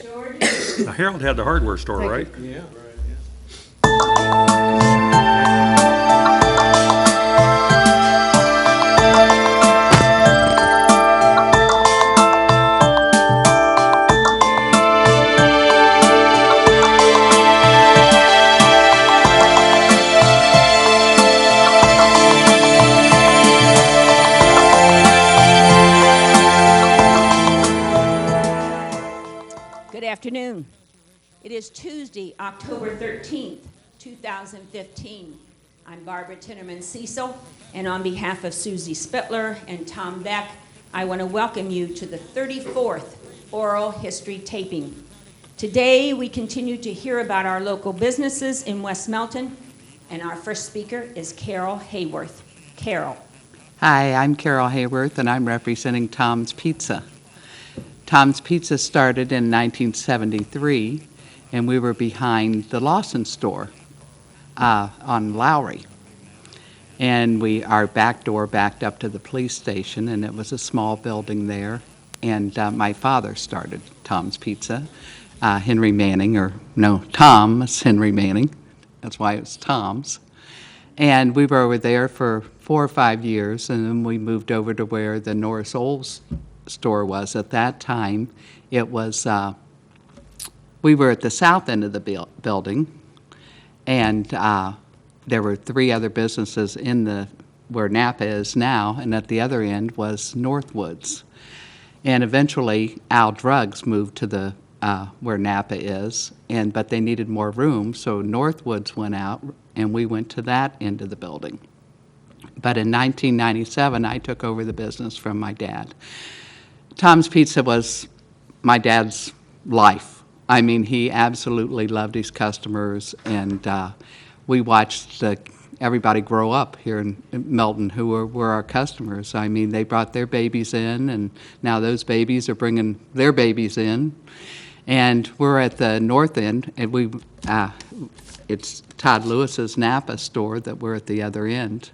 Now, Harold had the hardware store, right? Yeah. Good afternoon. It is Tuesday, October 13th, 2015. I'm Barbara Tinnerman Cecil, and on behalf of Susie Spittler and Tom Beck, I want to welcome you to the 34th Oral History Taping. Today, we continue to hear about our local businesses in West Melton, and our first speaker is Carol Haworth. Carol. Hi, I'm Carol Haworth, and I'm representing Tom's Pizza. Tom's Pizza started in 1973, and we were behind the Lawson store on Lowry. And our back door backed up to the police station, and it was a small building there. And my father started Tom's Pizza, Henry Manning, Tom's Henry Manning. That's why it was Tom's. And we were over there for 4 or 5 years, and then we moved over to where the Norris Olds store was. At that time, it was, we were at the south end of the building, and there were 3 other businesses where NAPA is now, and at the other end was Northwoods. And eventually, Al Drugs moved to where NAPA is, but they needed more room, so Northwoods went out, and we went to that end of the building. But in 1997, I took over the business from my dad. Tom's Pizza was my dad's life. I mean, he absolutely loved his customers, and we watched everybody grow up here in Melton who were our customers. I mean, they brought their babies in, and now those babies are bringing their babies in. And we're at the north end, and it's Todd Lewis's NAPA store that we're at the other end.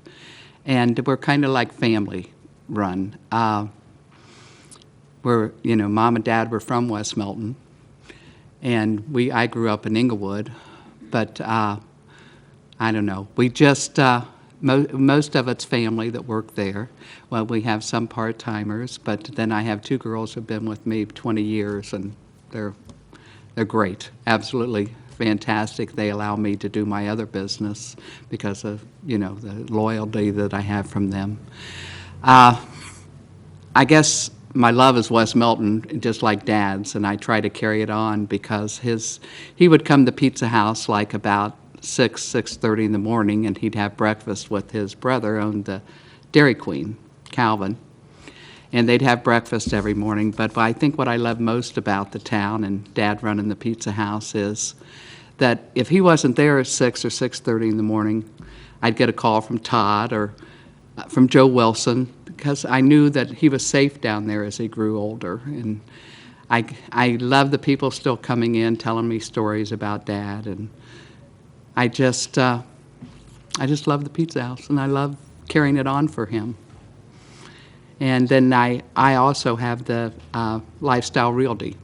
And we're kind of like family run. Mom and Dad were from West Melton, and I grew up in Inglewood, but I don't know. We just, most of it's family that work there. Well, we have some part-timers, but then I have 2 girls who've been with me 20 years, and they're great, absolutely fantastic. They allow me to do my other business because of, the loyalty that I have from them. I guess my love is West Melton, just like Dad's, and I try to carry it on because he would come to Pizza House like about 6:30 in the morning, and he'd have breakfast with his brother, owned the Dairy Queen, Calvin, and they'd have breakfast every morning. But I think what I love most about the town and Dad running the Pizza House is that if he wasn't there at 6 or 6:30 in the morning, I'd get a call from Todd or from Joe Wilson, because I knew that he was safe down there as he grew older. And I love the people still coming in, telling me stories about Dad, and I just love the Pizza House, and I love carrying it on for him. And then I also have the Lifestyle Realty,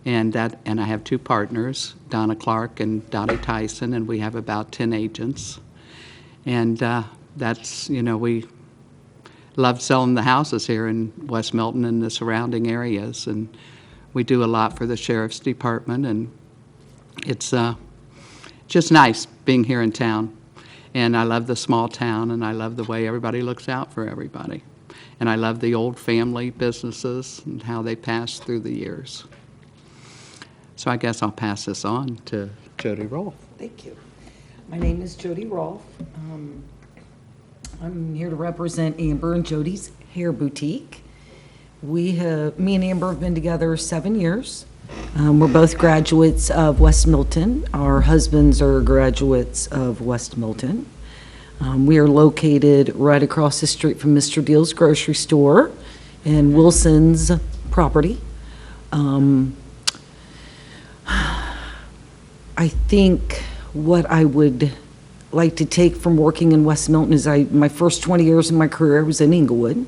and I have 2 partners, Donna Clark and Dottie Tyson, and we have about 10 agents. And that's, we love selling the houses here in West Melton and the surrounding areas, and we do a lot for the Sheriff's Department, and it's just nice being here in town. And I love the small town, and I love the way everybody looks out for everybody. And I love the old family businesses and how they pass through the years. So I guess I'll pass this on to Jody Rolf. Thank you. My name is Jody Rolf. I'm here to represent Amber and Jody's Hair Boutique. Me and Amber have been together 7 years. We're both graduates of West Milton. Our husbands are graduates of West Milton. We are located right across the street from Mr. Deal's grocery store and Wilson's property. I think what I would like to take from working in West Milton is my first 20 years of my career was in Inglewood.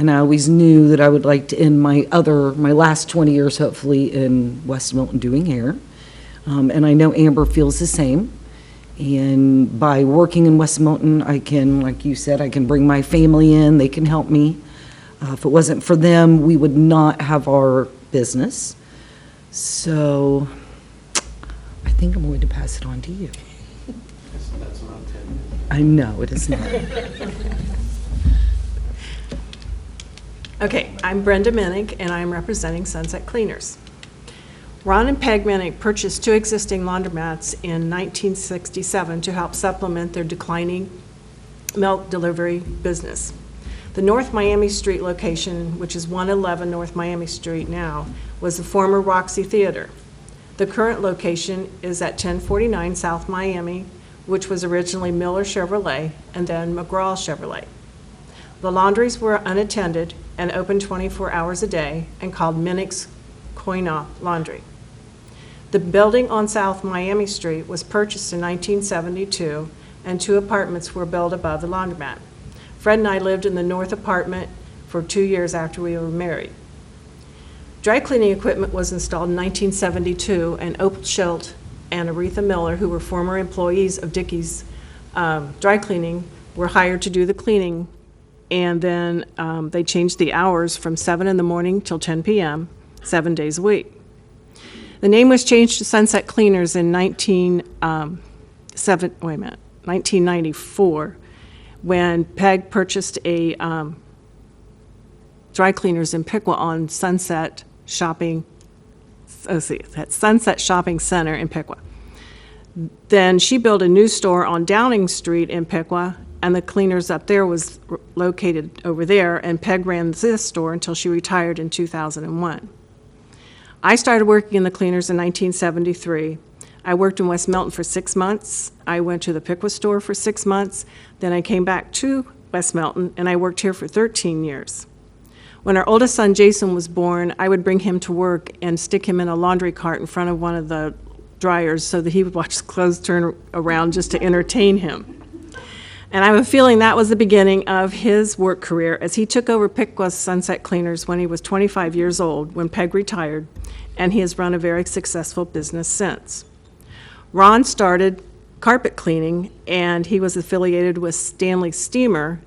And I always knew that I would like to end my last 20 years, hopefully, in West Milton doing hair. And I know Amber feels the same. And by working in West Milton, I can, like you said, I can bring my family in, they can help me. If it wasn't for them, we would not have our business. So I think I'm going to pass it on to you. That's not 10 minutes. I know, it is not. Okay, I'm Brenda Minnich, and I'm representing Sunset Cleaners. Ron and Peg Minnich purchased 2 existing laundromats in 1967 to help supplement their declining milk delivery business. The North Miami Street location, which is 111 North Miami Street now, was the former Roxy Theater. The current location is at 1049 South Miami, which was originally Miller Chevrolet and then McGraw Chevrolet. The laundries were unattended and open 24 hours a day and called Minnich's Coin-Op Laundry. The building on South Miami Street was purchased in 1972, and 2 apartments were built above the laundromat. Fred and I lived in the north apartment for 2 years after we were married. Dry cleaning equipment was installed in 1972, and Opal Schilt and Aretha Miller, who were former employees of Dickey's Dry Cleaning, were hired to do the cleaning, and then they changed the hours from 7 in the morning till 10 p.m., 7 days a week. The name was changed to Sunset Cleaners in 1994, when Peg purchased a dry cleaners in Piqua on Sunset Shopping Center in Piqua. Then she built a new store on Downing Street in Piqua, and the cleaners up there was located over there, and Peg ran this store until she retired in 2001. I started working in the cleaners in 1973. I worked in West Milton for 6 months. I went to the Piqua store for 6 months. Then I came back to West Milton, and I worked here for 13 years. When our oldest son, Jason, was born, I would bring him to work and stick him in a laundry cart in front of one of the dryers so that he would watch the clothes turn around just to entertain him. And I have a feeling that was the beginning of his work career, as he took over Piqua's Sunset Cleaners when he was 25 years old, when Peg retired, and he has run a very successful business since. Ron started carpet cleaning, and he was affiliated with Stanley Steamer.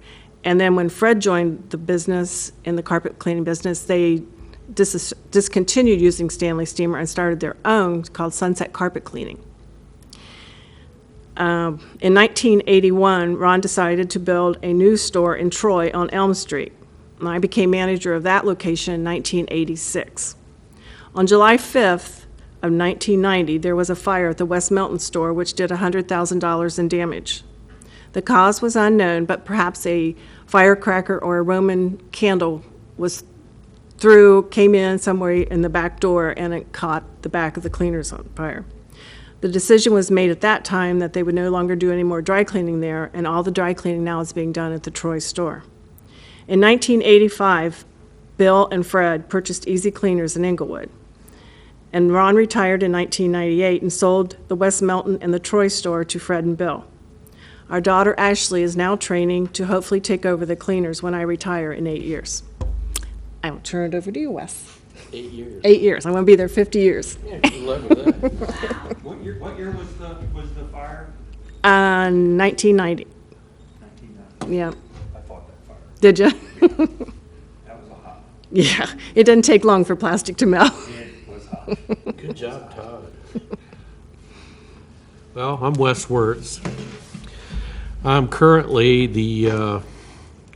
And then when Fred joined the business, in the carpet cleaning business, they discontinued using Stanley Steamer and started their own called Sunset Carpet Cleaning. In 1981, Ron decided to build a new store in Troy on Elm Street. And I became manager of that location in 1986. On July 5th, of 1990, there was a fire at the West Milton store which did $100,000 in damage. The cause was unknown, but perhaps a firecracker or a Roman candle came in somewhere in the back door, and it caught the back of the cleaners on fire. The decision was made at that time that they would no longer do any more dry cleaning there, and all the dry cleaning now is being done at the Troy store. In 1985, Bill and Fred purchased Easy Cleaners in Inglewood. And Ron retired in 1998 and sold the West Milton and the Troy store to Fred and Bill. Our daughter Ashley is now training to hopefully take over the cleaners when I retire in 8 years. I will turn it over to you, Wes. 8 years. 8 years. I'm going to be there 50 years. Yeah, good luck with that. What year was the fire? 1990. 1990. Yeah. I fought that fire. Did you? That was a hot. Yeah. It doesn't take long for plastic to melt. It was hot. Good job, Todd. Well, I'm Wes Wertz. I'm currently the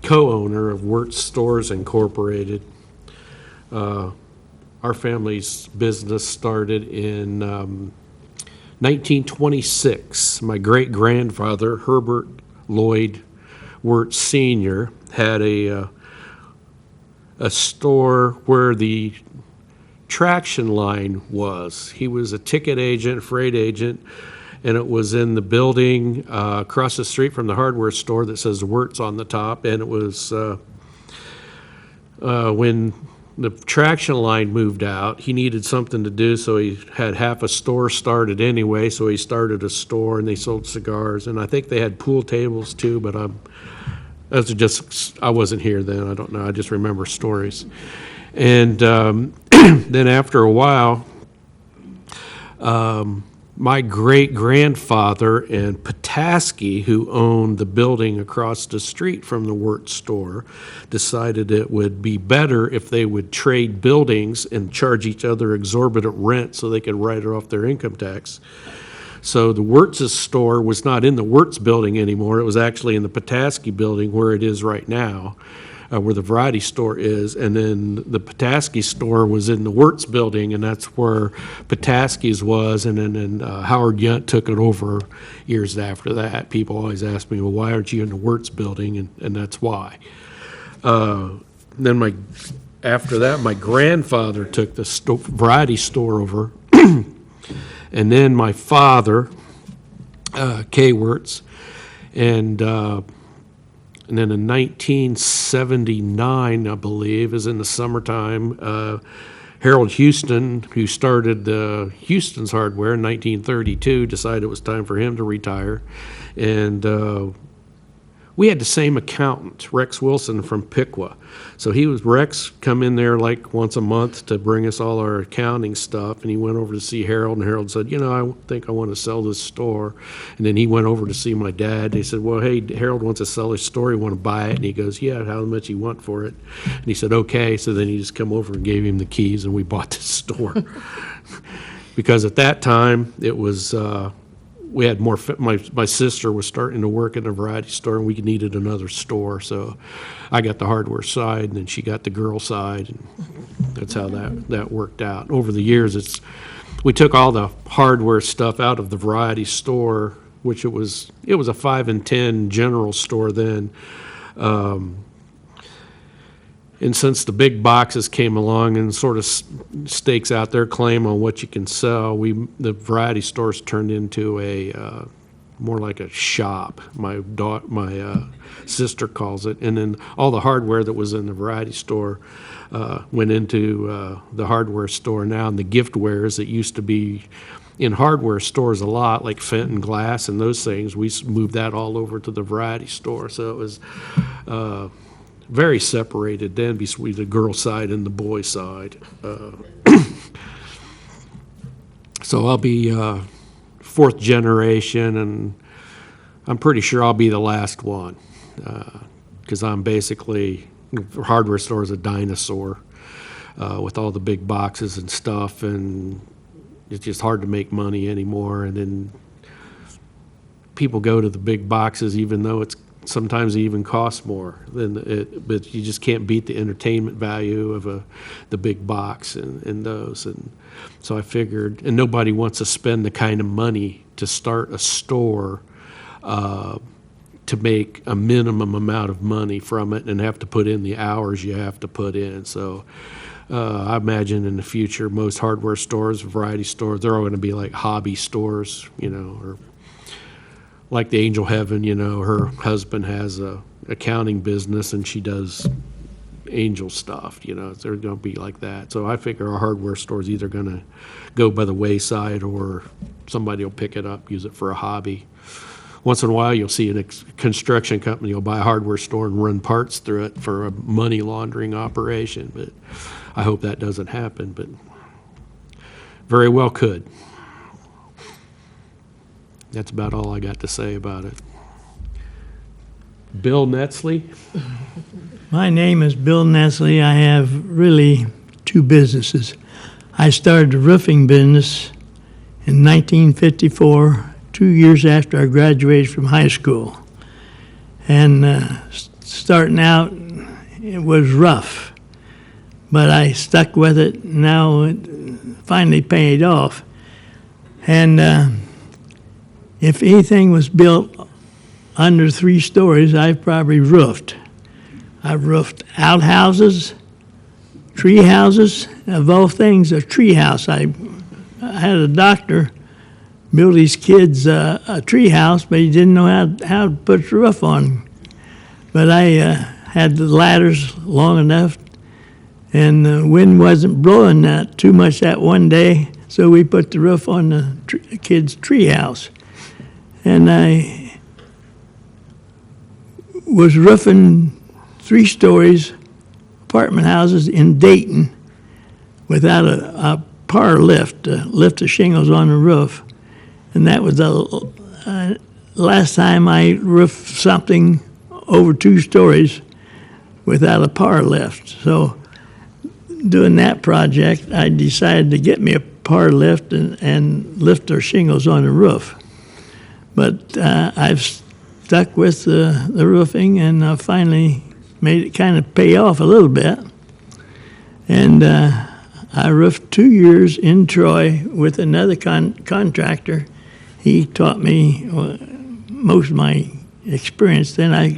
co-owner of Wertz Stores Incorporated. Our family's business started in 1926. My great-grandfather, Herbert Lloyd Wertz Sr., had a store where the traction line was. He was a ticket agent, freight agent, and it was in the building across the street from the hardware store that says Wertz on the top. And it was when the traction line moved out, he needed something to do, so he had half a store started anyway, so he started a store, and they sold cigars. And I think they had pool tables too, but I'm Those are just, I wasn't here then, I don't know, I just remember stories. And then after a while, my great-grandfather and Petoskey, who owned the building across the street from the Wertz store, decided it would be better if they would trade buildings and charge each other exorbitant rent so they could write it off their income tax. So the Wertz's store was not in the Wertz building anymore. It was actually in the Petoskey building where it is right now, where the variety store is. And then the Petoskey store was in the Wertz building, and that's where Petoskey's was. And then Howard Yunt took it over years after that. People always ask me, well, why aren't you in the Wertz building? And that's why. Then after that, my grandfather took the variety store over. And then my father, K. Wertz, and then in 1979, I believe, is in the summertime, Harold Houston, who started Houston's Hardware in 1932, decided it was time for him to retire. And we had the same accountant, Rex Wilson from Piqua. So Rex come in there like once a month to bring us all our accounting stuff, and he went over to see Harold, and Harold said, I think I want to sell this store. And then he went over to see my dad, and he said, well, hey, Harold wants to sell his store, you want to buy it? And he goes, yeah, how much you want for it? And he said, okay. So then he just come over and gave him the keys, and we bought this store. Because at that time, it was... we had more, my sister was starting to work in a variety store, and we needed another store, so I got the hardware side, and then she got the girl side, and that's how that worked out. Over the years, we took all the hardware stuff out of the variety store, which it was a 5 and 10 general store then. And since the big boxes came along and sort of stakes out their claim on what you can sell, the variety stores turned into a more like a shop. My sister calls it, and then all the hardware that was in the variety store went into the hardware store now. And the giftwares that used to be in hardware stores a lot, like Fenton Glass and those things, we moved that all over to the variety store. So it was very separated then between the girl side and the boy side. So I'll be fourth generation, and I'm pretty sure I'll be the last one, because I'm basically, hardware store is a dinosaur with all the big boxes and stuff, and it's just hard to make money anymore. And then people go to the big boxes even though sometimes it even costs more than it, but you just can't beat the entertainment value of the big box and those. And so I figured, and nobody wants to spend the kind of money to start a store to make a minimum amount of money from it and have to put in the hours you have to put in. So I imagine in the future, most hardware stores, variety stores, they're all going to be like hobby stores, or like the Angel Heaven, her husband has a accounting business and she does angel stuff, they're going to be like that. So I figure our hardware store is either going to go by the wayside or somebody will pick it up, use it for a hobby. Once in a while, you'll see a construction company will buy a hardware store and run parts through it for a money laundering operation, but I hope that doesn't happen, but very well could. That's about all I got to say about it. Bill Netzley. My name is Bill Netzley. I have really two businesses. I started a roofing business in 1954, 2 years after I graduated from high school. And starting out, it was rough, but I stuck with it. Now it finally paid off. And if anything was built under 3 stories, I've probably roofed. I've roofed outhouses, tree houses. Of all things, a tree house. I had a doctor build his kids a tree house, but he didn't know how to put the roof on. But I had the ladders long enough, and the wind wasn't blowing too much that one day, so we put the roof on the kids' tree house. And was roofing 3 stories, apartment houses in Dayton without a power lift to lift the shingles on the roof. And that was the last time I roofed something over 2 stories without a power lift. So doing that project, I decided to get me a power lift and lift our shingles on the roof. But I've stuck with the roofing, and I finally made it kind of pay off a little bit. And I roofed 2 years in Troy with another contractor. He taught me most of my experience. Then I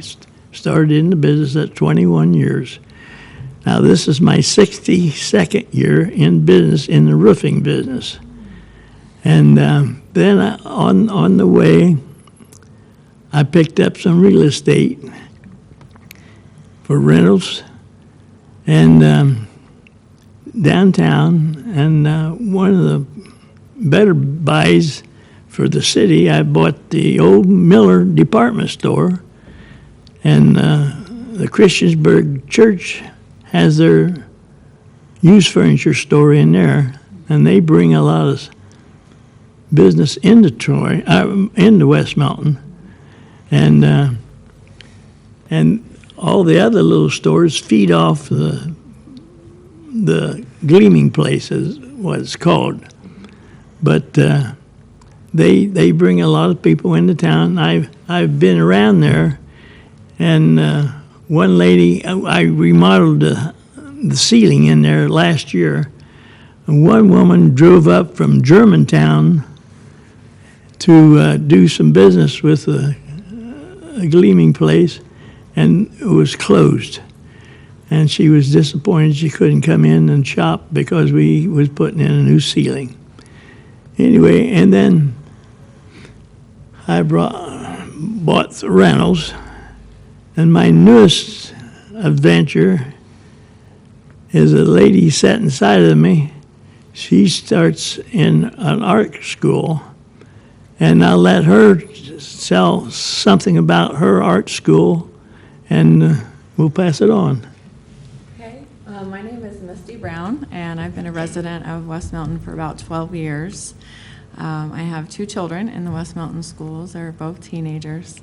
started in the business at 21 years. Now, this is my 62nd year in business, in the roofing business. And then on the way, I picked up some real estate for rentals and downtown. And one of the better buys for the city, I bought the old Miller department store. And the Christiansburg Church has their used furniture store in there, and they bring a lot of business into Troy, into West Mountain, and all the other little stores feed off the Gleaming Place, is what it's called. But they bring a lot of people into town. I've been around there, and one lady, I remodeled the ceiling in there last year. And one woman drove up from Germantown to do some business with a Gleaming Place, and it was closed. And she was disappointed she couldn't come in and shop because we was putting in a new ceiling. Anyway, and then I bought the rentals. And my newest adventure is a lady sat inside of me. She starts in an art school, and I'll let her tell something about her art school, and we'll pass it on. Okay, my name is Misty Brown, and I've been a resident of West Mountain for about 12 years. I have 2 children in the West Mountain schools. They're both teenagers.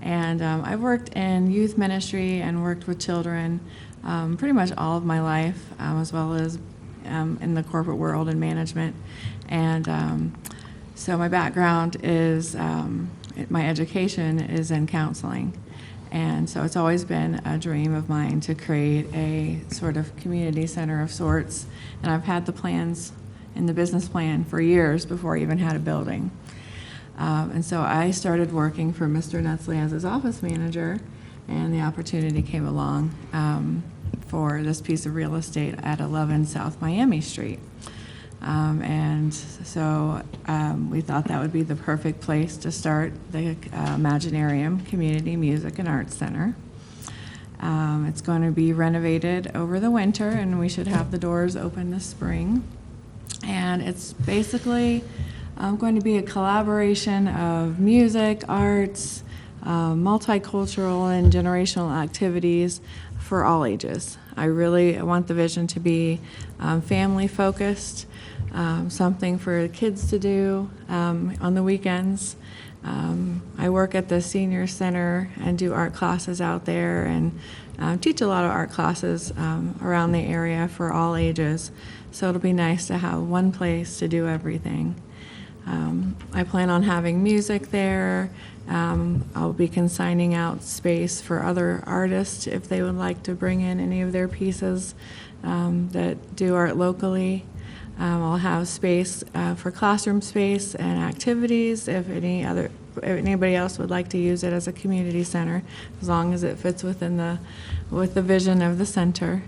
And I've worked in youth ministry and worked with children pretty much all of my life, as well as in the corporate world and management. And so my background is, my education is in counseling. And so it's always been a dream of mine to create a sort of community center of sorts. And I've had the plans and the business plan for years before I even had a building. And so I started working for Mr. Netzley as his office manager, and the opportunity came along for this piece of real estate at 11 South Miami Street. And so we thought that would be the perfect place to start the Imaginarium Community Music and Arts Center. It's going to be renovated over the winter, and we should have the doors open this spring. And it's basically going to be a collaboration of music, arts, multicultural and generational activities for all ages. I really want the vision to be family-focused, something for kids to do on the weekends. I work at the senior center and do art classes out there, and teach a lot of art classes around the area for all ages. So it'll be nice to have one place to do everything. I plan on having music there. I'll be consigning out space for other artists if they would like to bring in any of their pieces that do art locally. I'll have space for classroom space and activities if anybody else would like to use it as a community center, as long as it fits within with the vision of the center.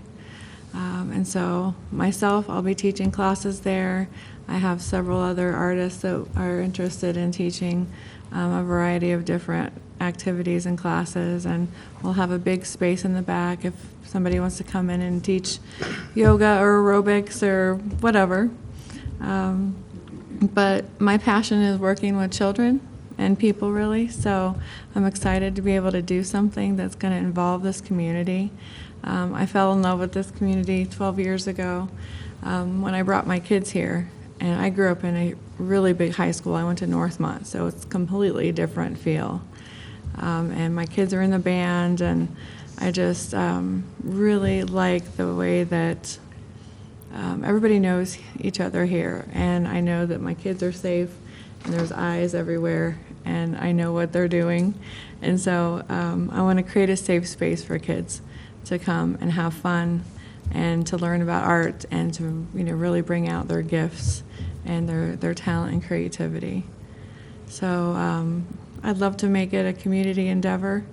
And so myself, I'll be teaching classes there. I have several other artists that are interested in teaching a variety of different activities and classes, and we'll have a big space in the back if somebody wants to come in and teach yoga or aerobics or whatever. But my passion is working with children. and people, really. So I'm excited to be able to do something that's going to involve this community. I fell in love with this community 12 years ago when I brought my kids here. And I grew up in a really big high school. I went to Northmont, so it's a completely different feel. And my kids are in the band, and I just really like the way that everybody knows each other here. And I know that my kids are safe, and there's eyes everywhere, and I know what they're doing. And so I want to create a safe space for kids to come and have fun and to learn about art and to really bring out their gifts and their talent and creativity. So I'd love to make it a community endeavor.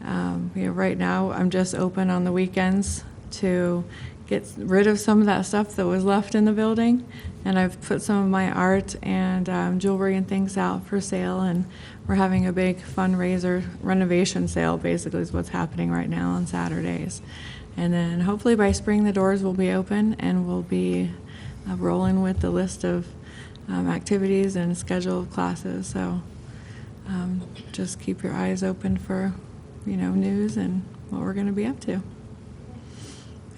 Right now I'm just open on the weekends to get rid of some of that stuff that was left in the building, and I've put some of my art and jewelry and things out for sale, and we're having a big fundraiser renovation sale, basically, is what's happening right now on Saturdays. And then hopefully by spring the doors will be open, and we'll be rolling with the list of activities and scheduled classes. So just keep your eyes open for news and what we're going to be up to.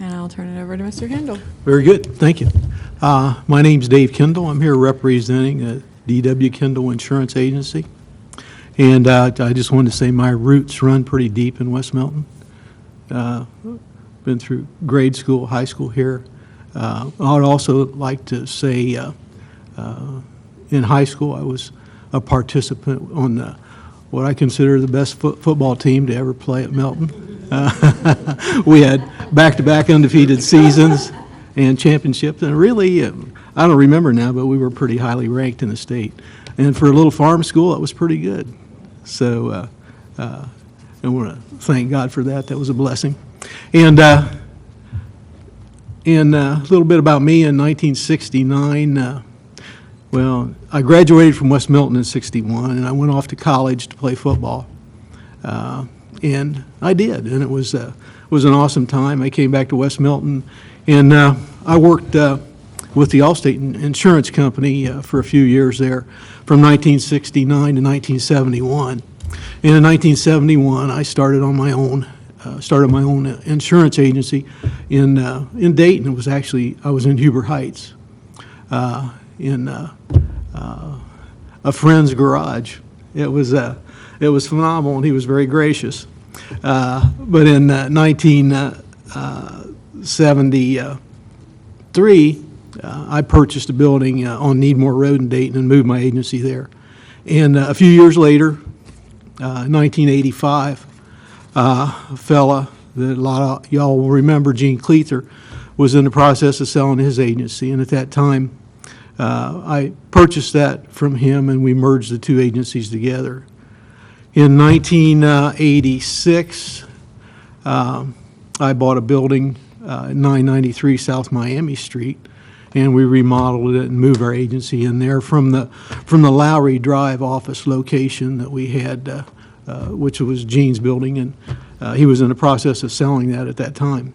And I'll turn it over to Mr. Kendall. Very good, thank you. My name's Dave Kendall. I'm here representing D.W. Kendall Insurance Agency. And I just wanted to say my roots run pretty deep in West Milton. Been through grade school, high school here. I would also like to say in high school I was a participant on what I consider the best football team to ever play at Milton. We had back-to-back undefeated seasons and championships, and really, I don't remember now, but we were pretty highly ranked in the state. And for a little farm school, that was pretty good. So I want to thank God for that. That was a blessing. And a little bit about me in 1969. Well, I graduated from West Milton in 61, and I went off to college to play football. And I did, and it was an awesome time. I came back to West Milton, and I worked with the Allstate Insurance Company for a few years there, from 1969 to 1971. And in 1971, I started my own insurance agency in Dayton. It was actually, I was in Huber Heights, in a friend's garage. It was phenomenal, and he was very gracious. But in 1973, I purchased a building on Needmore Road in Dayton and moved my agency there. And a few years later, 1985, a fella that a lot of y'all will remember, Gene Cleather, was in the process of selling his agency. And at that time, I purchased that from him, and we merged the two agencies together. In 1986, I bought a building at 993 South Miami Street, and we remodeled it and moved our agency in there from the Lowry Drive office location that we had, which was Gene's building, and he was in the process of selling that at that time.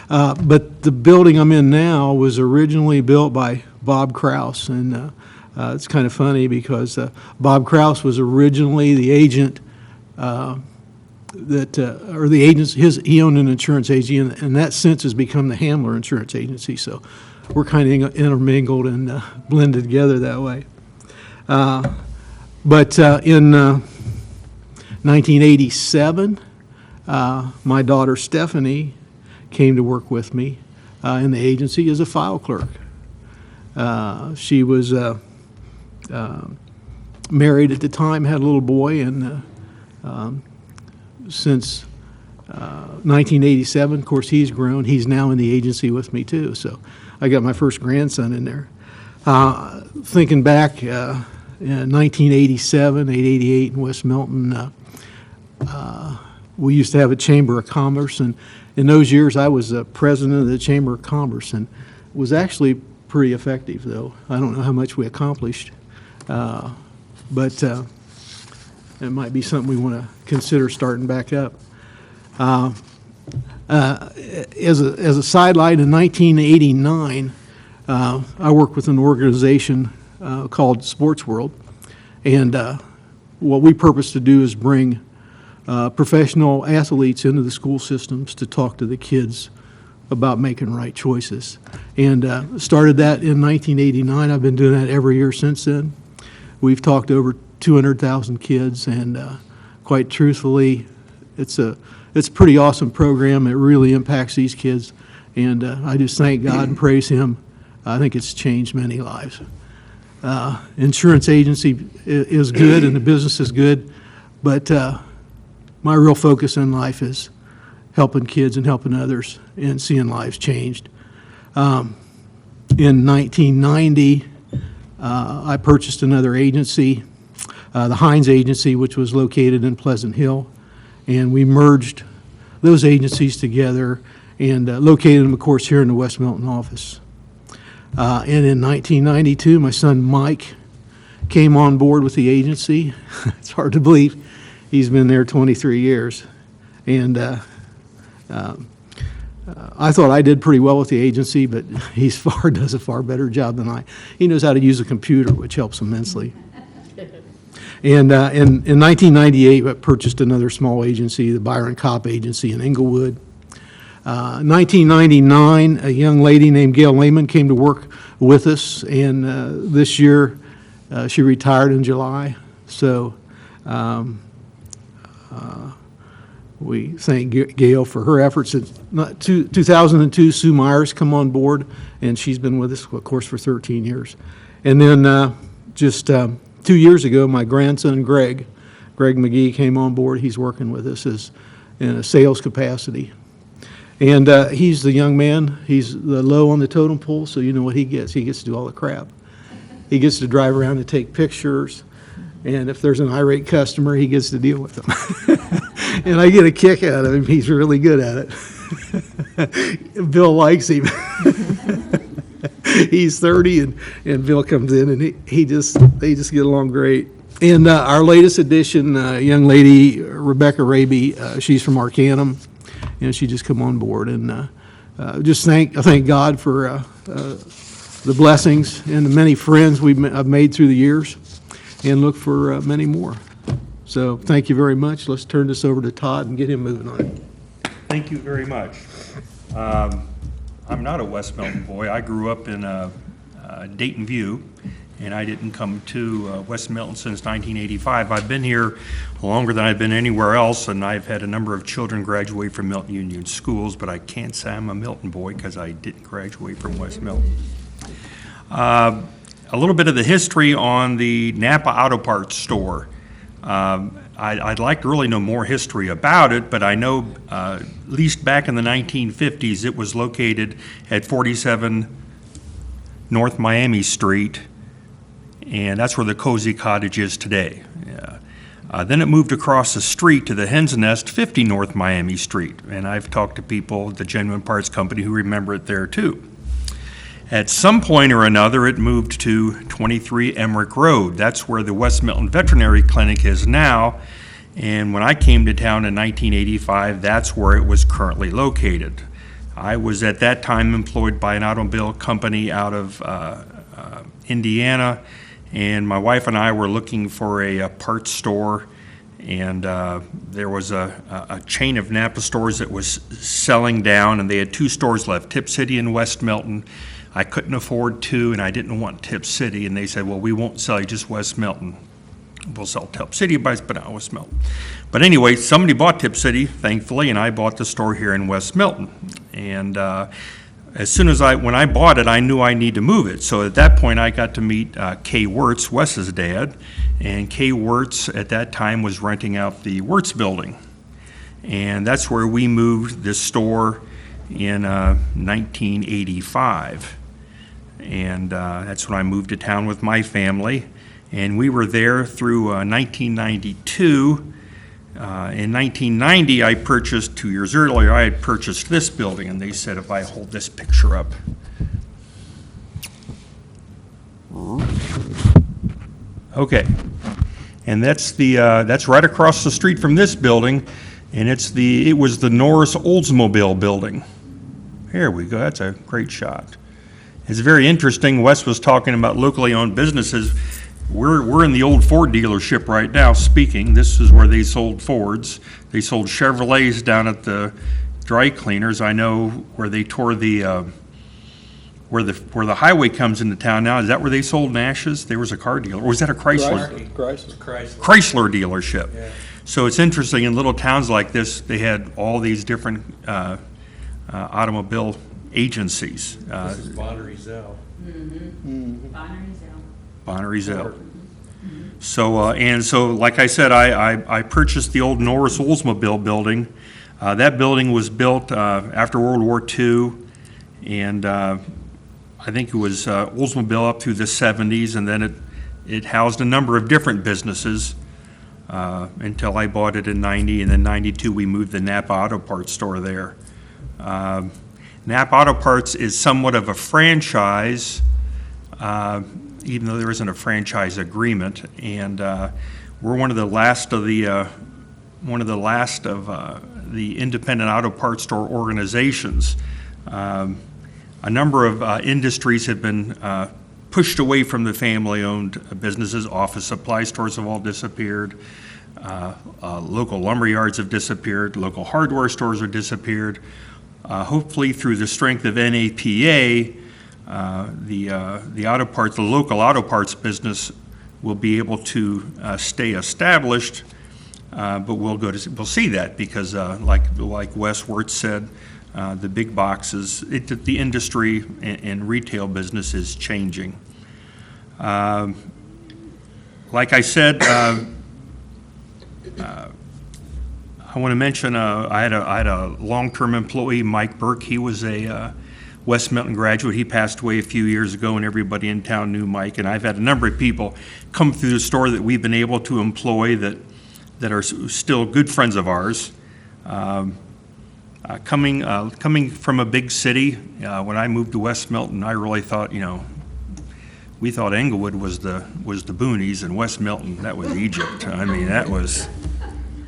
But the building I'm in now was originally built by Bob Kraus, and it's kind of funny because Bob Kraus was originally the agent he owned an insurance agency, and that since has become the Hamler Insurance Agency. So we're kind of intermingled and blended together that way. But in 1987, my daughter Stephanie came to work with me in the agency as a file clerk. She was married at the time, had a little boy, and since 1987, of course, he's grown. He's now in the agency with me, too. So I got my first grandson in there. Thinking back, in 1987, 888 in West Milton, we used to have a Chamber of Commerce, and in those years, I was president of the Chamber of Commerce, and it was actually pretty effective, though. I don't know how much we accomplished, but it might be something we want to consider starting back up. As a sidelight, in 1989, I worked with an organization called Sports World, and what we purpose to do is bring professional athletes into the school systems to talk to the kids about making right choices. And started that in 1989. I've been doing that every year since then. We've talked to over 200,000 kids, and quite truthfully, it's a pretty awesome program. It really impacts these kids, and I just thank God and praise Him. I think it's changed many lives. Insurance agency is good, and the business is good, but my real focus in life is helping kids and helping others and seeing lives changed. In 1990, I purchased another agency, the Hines Agency, which was located in Pleasant Hill, and we merged those agencies together and located them, of course, here in the West Milton office. And in 1992, my son Mike came on board with the agency. It's hard to believe. He's been there 23 years. And I thought I did pretty well with the agency, but he does a far better job than I. He knows how to use a computer, which helps immensely. And in 1998, I purchased another small agency, the Byron Kopp Agency in Englewood. 1999, a young lady named Gail Lehman came to work with us, and this year she retired in July. So we thank Gail for her efforts. In 2002, Sue Myers come on board, and she's been with us, of course, for 13 years. And then just 2 years ago, my grandson, Greg McGee, came on board. He's working with us in a sales capacity. And he's the young man. He's the low on the totem pole, so you know what he gets. He gets to do all the crap. He gets to drive around and take pictures, and if there's an irate customer, he gets to deal with them. And I get a kick out of him. He's really good at it. Bill likes him. He's 30, and Bill comes in, and they just get along great. And our latest addition, a young lady, Rebecca Raby, she's from Arcanum, and she just come on board. And I thank God for the blessings and the many friends I've made through the years, and look for many more. So thank you very much. Let's turn this over to Todd and get him moving on it. Thank you very much. I'm not a West Milton boy. I grew up in Dayton View, and I didn't come to West Milton since 1985. I've been here longer than I've been anywhere else, and I've had a number of children graduate from Milton Union schools, but I can't say I'm a Milton boy because I didn't graduate from West Milton. A little bit of the history on the NAPA Auto Parts store. I'd like to really know more history about it, but I know at least back in the 1950s it was located at 47 North Miami Street, and that's where the Cozy Cottage is today. Then it moved across the street to the Hen's Nest, 50 North Miami Street, and I've talked to people at the Genuine Parts Company who remember it there too. At some point or another, it moved to 23 Emmerich Road. That's where the West Milton Veterinary Clinic is now. And when I came to town in 1985, that's where it was currently located. I was at that time employed by an automobile company out of Indiana, and my wife and I were looking for a parts store. And there was a chain of NAPA stores that was selling down, and they had two stores left, Tip City and West Milton. I couldn't afford two, and I didn't want Tip City, and they said, well, we won't sell you just West Milton. We'll sell Tip City, but not West Milton. But anyway, somebody bought Tip City, thankfully, and I bought the store here in West Milton. And as soon as when I bought it, I knew I need to move it. So at that point, I got to meet Kay Wertz, Wes's dad, and Kay Wertz at that time was renting out the Wertz building. And that's where we moved this store in 1985. And that's when I moved to town with my family. And we were there through 1992. In 1990, I purchased, 2 years earlier, I had purchased this building, and they said if I hold this picture up. Okay. And that's right across the street from this building, and it was the Norris Oldsmobile building. Here we go. That's a great shot. It's very interesting. Wes was talking about locally owned businesses. we're in the old Ford dealership right now speaking. This is where they sold Fords. They sold Chevrolets down at the dry cleaners. I know where they tore the where the highway comes into town now. Is that where they sold Nash's? There was a car dealer. Or was that a Chrysler? Chrysler dealership. Yeah. So it's interesting, in little towns like this, they had all these different automobile agencies. This is Bonnery Zell. Bonnery Zell. So, like I said, I purchased the old Norris Oldsmobile building. That building was built after World War II, and I think it was Oldsmobile up through the 70s, and then it housed a number of different businesses until I bought it in 90, and then 92 we moved the NAPA Auto Parts store there. NAPA Auto Parts is somewhat of a franchise, even though there isn't a franchise agreement, and we're one of the last of the independent auto parts store organizations. A number of industries have been pushed away from the family-owned businesses. Office supply stores have all disappeared. Local lumber yards have disappeared. Local hardware stores have disappeared. Hopefully, through the strength of NAPA, the local auto parts business will be able to stay established. But we'll see that because, like Wes Wertz said, the big boxes, the industry and retail business is changing. Like I said, I want to mention I had a long-term employee, Mike Burke. He was a West Milton graduate. He passed away a few years ago, and everybody in town knew Mike. And I've had a number of people come through the store that we've been able to employ that are still good friends of ours. Coming from a big city, when I moved to West Milton, I really thought, we thought Englewood was the boonies, and West Milton, that was Egypt. I mean,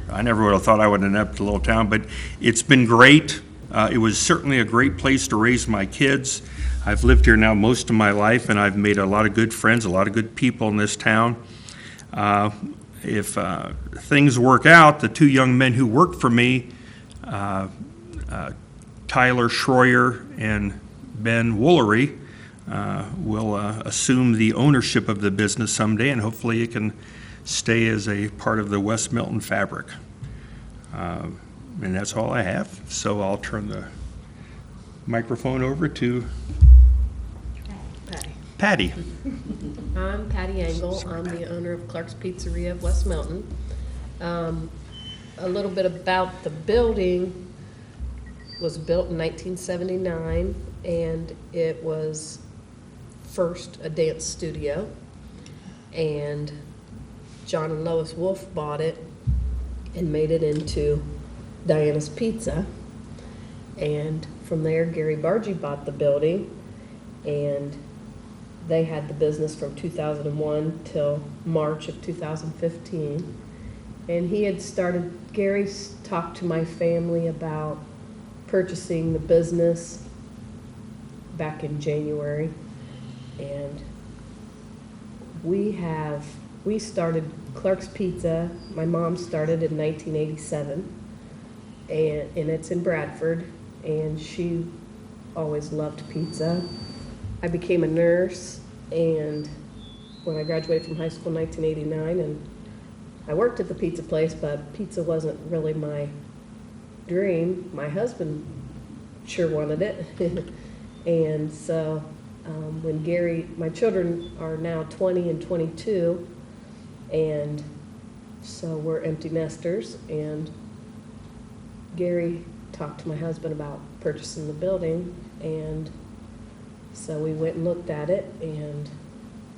I never would have thought I would end up in a little town, but it's been great. It was certainly a great place to raise my kids. I've lived here now most of my life, and I've made a lot of good friends, a lot of good people in this town. If things work out, the two young men who work for me, Tyler Schroyer and Ben Woolery, will assume the ownership of the business someday, and hopefully it can stay as a part of the West Milton fabric. And that's all I have. So I'll turn the microphone over to Patty. I'm Patty Engel. I'm the owner of Clark's Pizzeria of West Milton. A little bit about the building. Was built in 1979, and it was first a dance studio, and John and Lois Wolf bought it and made it into Diana's Pizza, and from there Gary Bargy bought the building, and they had the business from 2001 till March of 2015, and Gary talked to my family about purchasing the business back in January, and we started Clark's Pizza. My mom started in 1987, and it's in Bradford, and she always loved pizza. I became a nurse, and when I graduated from high school in 1989, and I worked at the pizza place, but pizza wasn't really my dream. My husband sure wanted it. And so when my children are now 20 and 22, and so we're empty nesters, and Gary talked to my husband about purchasing the building, and so we went and looked at it and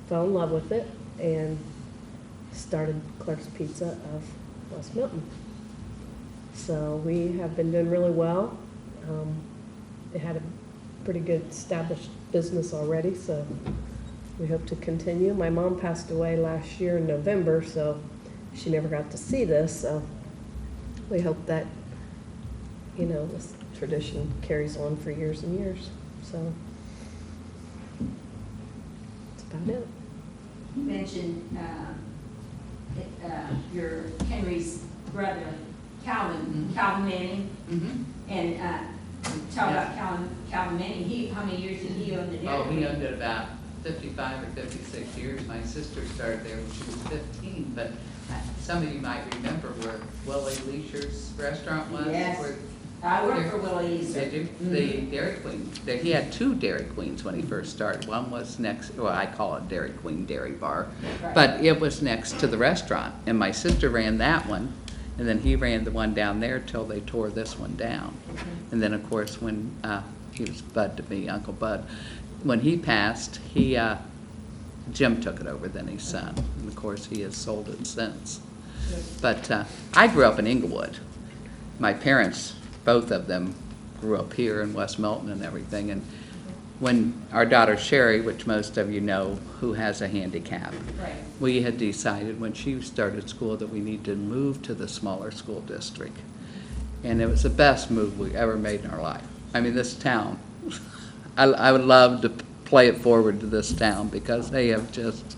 fell in love with it and started Clark's Pizza of West Milton. So we have been doing really well. It had a pretty good established business already, so we hope to continue. My mom passed away last year in November, so she never got to see this, so we hope that, this tradition carries on for years and years. So that's about it. you mentioned your Henry's brother, Calvin Manning. And talk about Calvin Manning. How many years did he own the dairy? Oh, he owned it about 55 or 56 years. My sister started there when she was 15, but some of you might remember where Willie Leisher's restaurant was. Yes. Where I worked for Willie Easter. Did you? The Dairy Queen. He had two Dairy Queens when he first started. One was next, well, I call it Dairy Queen Dairy Bar, Right. but it was next to the restaurant. And my sister ran that one, and then he ran the one down there till they tore this one down. And then, of course, when he was Bud to me, Uncle Bud, when he passed, Jim took it over, then his son. And of course, he has sold it since. But I grew up in Inglewood. My parents, both of them, grew up here in West Milton and everything. And when our daughter Sherry, which most of you know, who has a handicap, Right. we had decided when she started school that we needed to move to the smaller school district. And it was the best move we ever made in our life. I mean, this town, I would love to play it forward to this town because they have just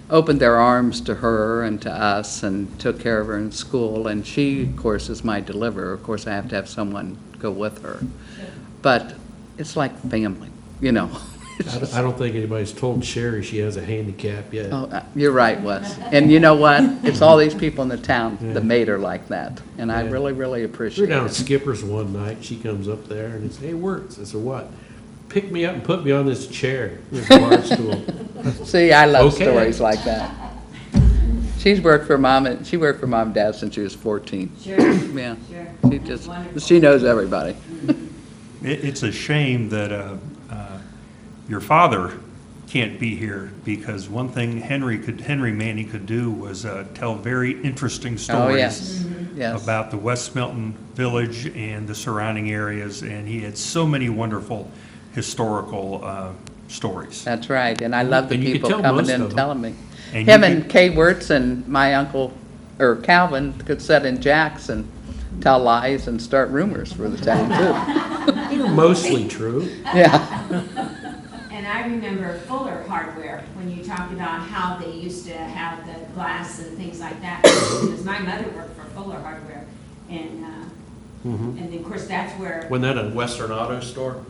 opened their arms to her and to us and took care of her in school. And she, of course, is my deliverer. Of course, I have to have someone go with her. But it's like family, you know. I don't think anybody's told Sherry she has a handicap yet. Oh, you're right, Wes. And you know what? It's all these people in the town that made her like that. And I Yeah. really, really We appreciate were down at it. Skipper's one night, she comes up there and says, "Hey, Wertz." I said, "What?" "Pick me up and put me on this chair, this bar stool." See, I love Okay. stories like that. She worked for mom and dad since she was 14. Sure. Yeah. Sure. She That's just, wonderful. she knows everybody. It's a shame that your father can't be here, because one thing Henry Manning could do was tell very interesting Oh, stories yes. Yes. about the West Milton Village and the surrounding areas, and he had so many wonderful historical stories. That's right, and I love the And you could people tell coming most in of and them. telling me. And Him you and could- Kay Wertz and my uncle, or Calvin, could sit in jacks and tell lies and start rumors for the town, too. They're mostly true. Yeah. And I remember Fuller Hardware, when you talked about how they used to have the glass and things like that. Because my mother worked for Fuller Hardware, and and of course, that's where, Wasn't that a Western Auto Store?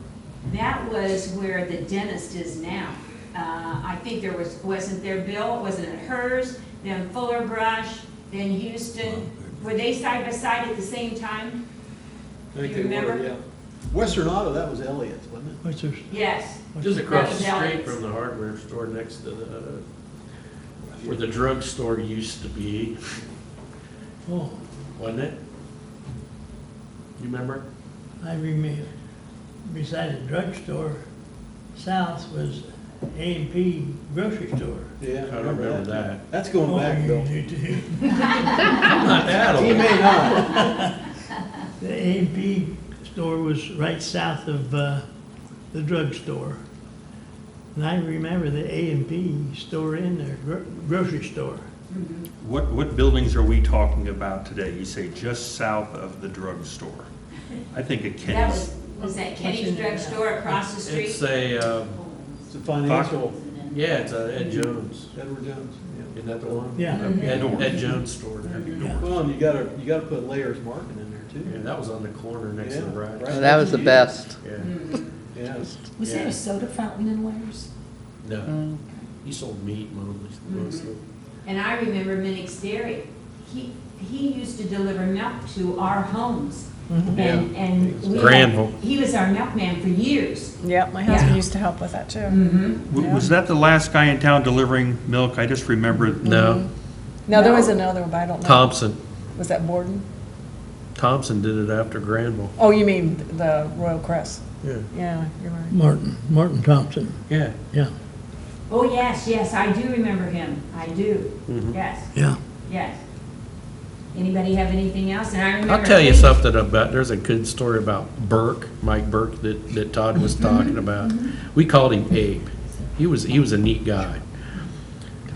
that was where the dentist is now. I think wasn't there, Bill, wasn't it hers, then Fuller Brush, then Houston? Were they side by side at the same time? I think You they were, remember? yeah. Western Auto, that was Elliott's, wasn't it? What's this? Yes. Just across the That was street Elliott's. from the hardware store next to where the drugstore used to be, Oh, wasn't it? You remember? I remember, beside the drugstore, south was A&P grocery store. Yeah, I remember that. That's going back, Oh, Bill. you do. Not that He old. may not. The A&P store was right south of the drugstore. And I remember the A&P store in there, grocery store. What buildings are we talking about today? You say just south of the drugstore. I think of That Kenny's. was that Kenny's drugstore across the street? It's a, It's a financial, yeah, it's a Ed Jones. Edward Jones, yeah. Isn't that the one? Yeah. Ed Jones store there. Yeah. Well, and you gotta put Layers Market in there Yeah, too. that was on the corner next to the Yeah, right. right. That was the best. Yeah. Yeah. Was there a soda fountain in Layers? No, he sold meat mostly. And I remember Minnich's Dairy. He used to deliver milk to our homes. And we had- Granville. He was our milkman for years. Yeah, my husband Yeah. used to help with that too. Was that the last guy in town delivering milk? I just remember. No, No, there was another one, but I don't know. Thompson. Was that Borden? Thompson did it after Granville. Oh, you mean the Royal Crest? Yeah. Yeah, you're right. Martin Thompson, Yeah. yeah, Oh, yes, I do remember him. I do. Yes, yeah. yes. Anybody have anything else? And I remember. I'll tell you something about, there's a good story about Burke, Mike Burke, that Todd was talking about. We called him Abe. He was a neat guy.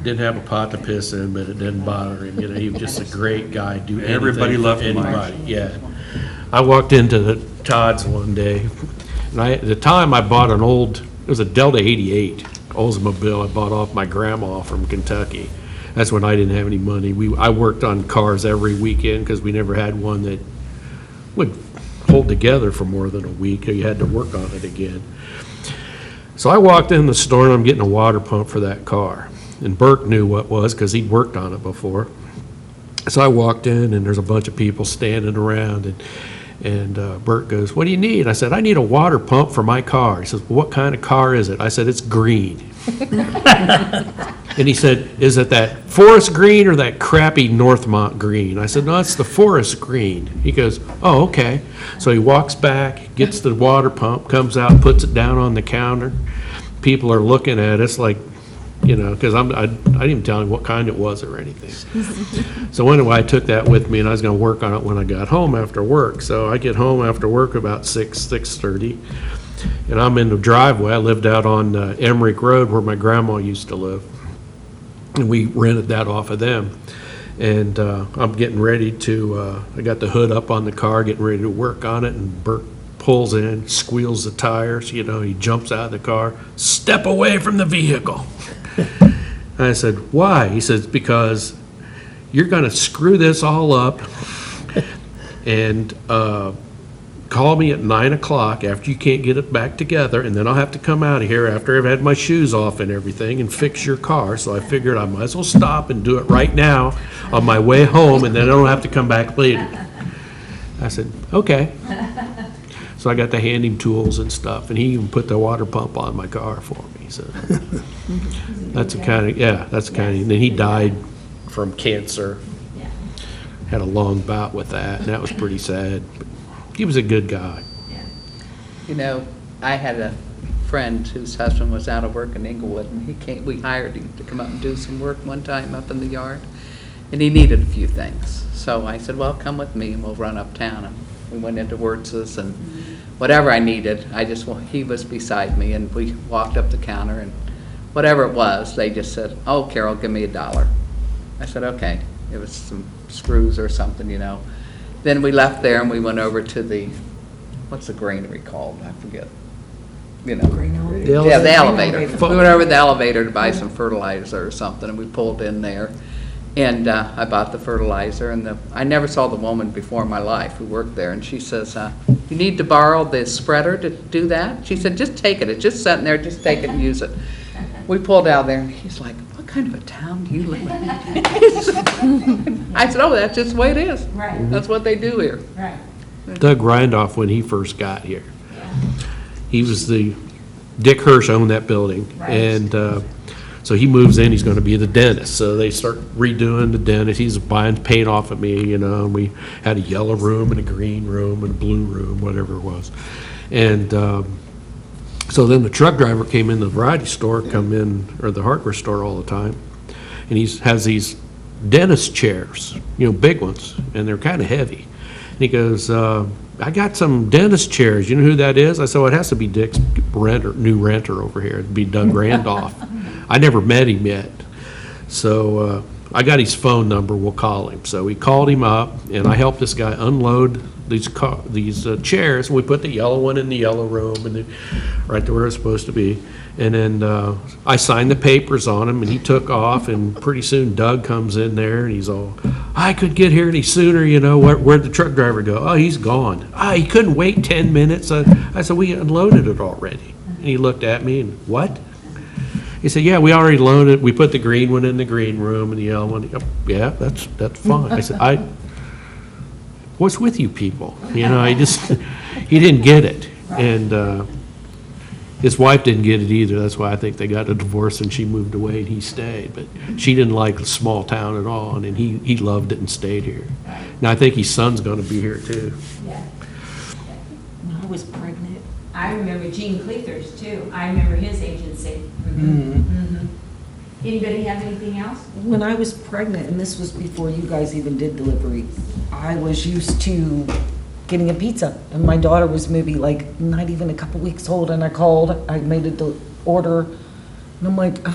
Didn't have a pot to piss in, but it didn't bother him. You know, he was just a great guy. Do anything Everybody for loved Mike. anybody. Yeah. I walked into the Todd's one day, and at the time I bought it was a Delta 88. Oldsmobile I bought off my grandma from Kentucky. That's when I didn't have any money. I worked on cars every weekend because we never had one that would hold together for more than a week. You had to work on it again. So I walked in the store and I'm getting a water pump for that car. And Burke knew what it was because he'd worked on it before. So I walked in and there's a bunch of people standing around and Bert goes, "What do you need?" I said, "I need a water pump for my car." He says, "Well, what kind of car is it?" I said, "It's green." And he said, "Is it that forest green or that crappy Northmont green?" I said, "No, it's the forest green." He goes, "Oh, okay." So he walks back, gets the water pump, comes out, puts it down on the counter. People are looking at us like, you know, because I didn't even tell him what kind it was or anything. So anyway, I took that with me, and I was going to work on it when I got home after work. So I get home after work about 6:30, and I'm in the driveway. I lived out on Emmerich Road where my grandma used to live, and we rented that off of them. And I'm getting ready to, I got the hood up on the car, getting ready to work on it, and Bert pulls in, squeals the tires, you know, he jumps out of the car, "Step away from the vehicle." I said, "Why?" He says, "Because you're going to screw this all up and call me at 9 o'clock after you can't get it back together, and then I'll have to come out of here after I've had my shoes off and everything and fix your car." So I figured I might as well stop and do it right now on my way home, and then I don't have to come back later. I said, "Okay." So I got to hand him tools and stuff, and he even put the water pump on my car for me. So that's the kind of, and then he died from cancer. Had a long bout with that, and that was pretty sad. But he was a good guy. You know, I had a friend whose husband was out of work in Inglewood, and we hired him to come up and do some work one time up in the yard, and he needed a few things. So I said, "Well, come with me and we'll run uptown." And we went into Wertz's, and whatever I needed, he was beside me, and we walked up the counter, and whatever it was, they just said, "Oh, Carol, give me $1." I said, "Okay." It was some screws or something, you know. Then we left there and we went over to what's the granary called? I forget. You know. Yeah, the elevator. We went over the elevator to buy some fertilizer or something, and we pulled in there. And I bought the fertilizer, and I never saw the woman before in my life who worked there, and she says, "You need to borrow the spreader to do that?" She said, "Just take it. It's just sitting there. Just take it and use it." We pulled out there, and he's like, "What kind of a town do you live in?" I said, "Oh, that's just the way it is. Right. That's what they do here." Right. Doug Reindoff, when he first got here, he was Dick Hirsch owned that building, and so he moves in, he's going to be the dentist. So they start redoing the dentist. He's buying paint off of me, you know, and we had a yellow room and a green room and a blue room, whatever it was. And so then the truck driver came in the variety store, or the hardware store all the time, and he has these dentist chairs, you know, big ones, and they're kind of heavy. And he goes, "I got some dentist chairs. You know who that is?" I said, "Well, it has to be Dick's new renter over here. It'd be Doug Randolph." I never met him yet. So I got his phone number. We'll call him. So we called him up, and I helped this guy unload these chairs. We put the yellow one in the yellow room, and right to where it's supposed to be. And then I signed the papers on him, and he took off, and pretty soon Doug comes in there, and he's all, "I could get here any sooner, you know, where'd the truck driver go?" "Oh, he's gone." He couldn't wait 10 minutes. I said, "We unloaded it already." And he looked at me and, "What?" He said, "Yeah, we already loaded it. We put the green one in the green room and the yellow one." "Yeah, that's fine." I said, "What's with you people?" You know, he didn't get it. And his wife didn't get it either. That's why I think they got a divorce and she moved away and he stayed. But she didn't like the small town at all, and he loved it and stayed here. Now I think his son's going to be here too. Yeah. When I was pregnant. I remember Gene Cleathers, too. I remember his agency. Mm-hmm. Anybody have anything else? When I was pregnant, and this was before you guys even did delivery, I was used to getting a pizza. And my daughter was maybe like not even a couple weeks old, and I called, I made an order, and I'm like, I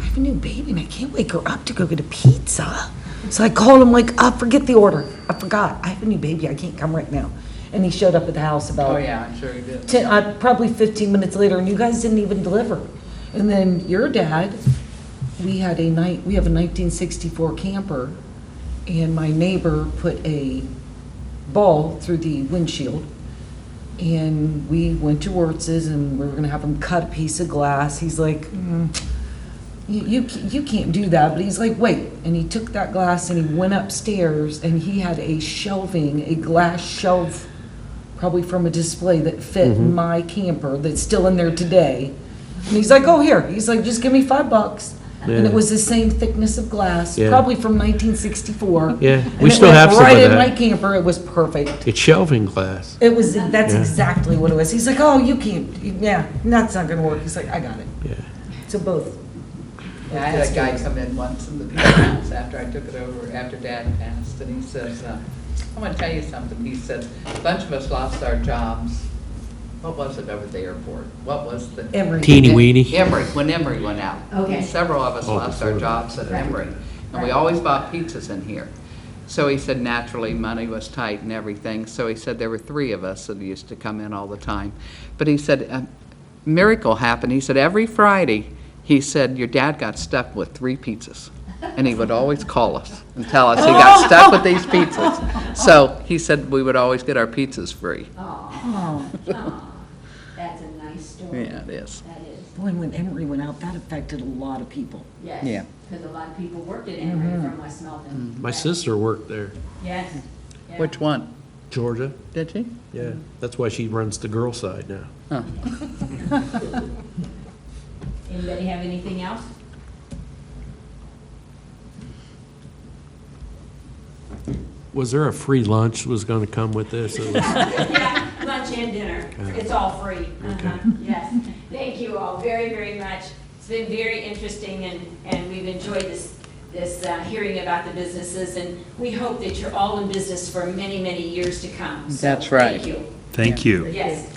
have a new baby and I can't wake her up to go get a pizza. So I called him like, forget the order. I forgot. I have a new baby. I can't come right now. And he showed up at the house about Oh, yeah, I'm sure he did. probably 15 minutes later, and you guys didn't even deliver. And then your dad, we have a 1964 camper, and my neighbor put a ball through the windshield, and we went to Wertz's, and we were gonna have him cut a piece of glass. He's like, you can't do that, but he's like, wait, and he took that glass and he went upstairs, and he had a glass shelf, probably from a display that fit my camper, that's still in there today. And he's like, oh, here, he's like, just give me $5. And it was the same thickness of glass, Yeah. probably from 1964. Yeah, And we it still went have some of right in that. my camper, it was perfect. It's shelving glass. It was, that's Yeah. exactly what it was. He's like, oh, you can't, yeah, that's not gonna work. He's like, I got it. Yeah. So both. Yeah, I had a guy come in once in the pizza house after I took it over, after Dad passed, and he says, I want to tell you something. He said, a bunch of us lost our jobs. What was it over the airport? What was the? Emory. Teeny weeny. Emory, when Emory went out. Okay. Several of us lost our jobs at Emory, and we always bought pizzas in here. So he said, naturally, money was tight and everything, so he said there were 3 of us that used to come in all the time. But he said, a miracle happened. He said, every Friday, he said, your dad got stuck with 3 pizzas. And he would always call us and tell us he got stuck with these pizzas. So he said we would always get our pizzas free. Oh, that's a nice story. Yeah, it is. That is, Boy, and when Emory went out, that affected a lot of people. yes. Yeah. Because a lot of people worked at Emory from West Melton. My sister worked there, Yes. Yeah. Which one? Georgia. Did she? Yeah, that's why she runs the girl side now. Anybody have anything else? Was there a free lunch was going to come with this? It was- Yeah, lunch and dinner. It's all free. Yes. Thank you all very, very much. It's been very interesting, and we've enjoyed this hearing about the businesses, and we hope that you're all in business for many, many years to come. So, That's right. Thank you. Thank you. Yes.